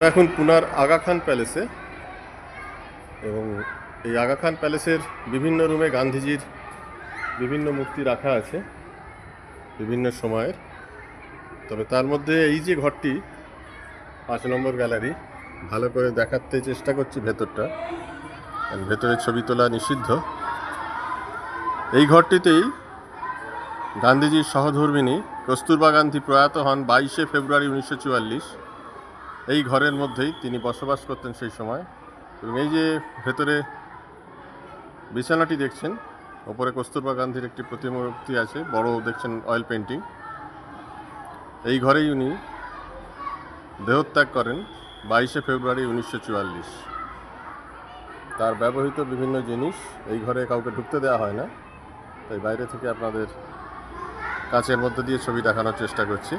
এখন পুনার আগা খান প্যালেসে, এবং এই আগা খান প্যালেসের বিভিন্ন রুমে গান্ধীজির বিভিন্ন মূর্তি রাখা আছে বিভিন্ন সময়ের। তবে তার মধ্যে এই যে ঘরটি 5 নম্বর গ্যালারি, ভালো করে দেখাতে চেষ্টা করছি ভেতরটা, ভেতরে ছবি তোলা নিষিদ্ধ। এই ঘরটিতেই গান্ধীজির সহধর্মিণী কস্তুরবা গান্ধী প্রয়াত হন 22শে ফেব্রুয়ারি 1944। এই ঘরের মধ্যেই তিনি বসবাস করতেন সেই সময়। এবং এই যে ভেতরে বিছানাটি দেখছেন, ওপরে কস্তুরবা গান্ধীর একটি প্রতিমূর্তি আছে, বড় দেখছেন অয়েল পেন্টিং। এই ঘরেই উনি দেহত্যাগ করেন 22শে ফেব্রুয়ারি 1944। তার ব্যবহৃত বিভিন্ন জিনিস এই ঘরে কাউকে ঢুকতে দেওয়া হয় না, তাই বাইরে থেকে আপনাদের কাচের মধ্যে দিয়ে ছবি দেখানোর চেষ্টা করছি।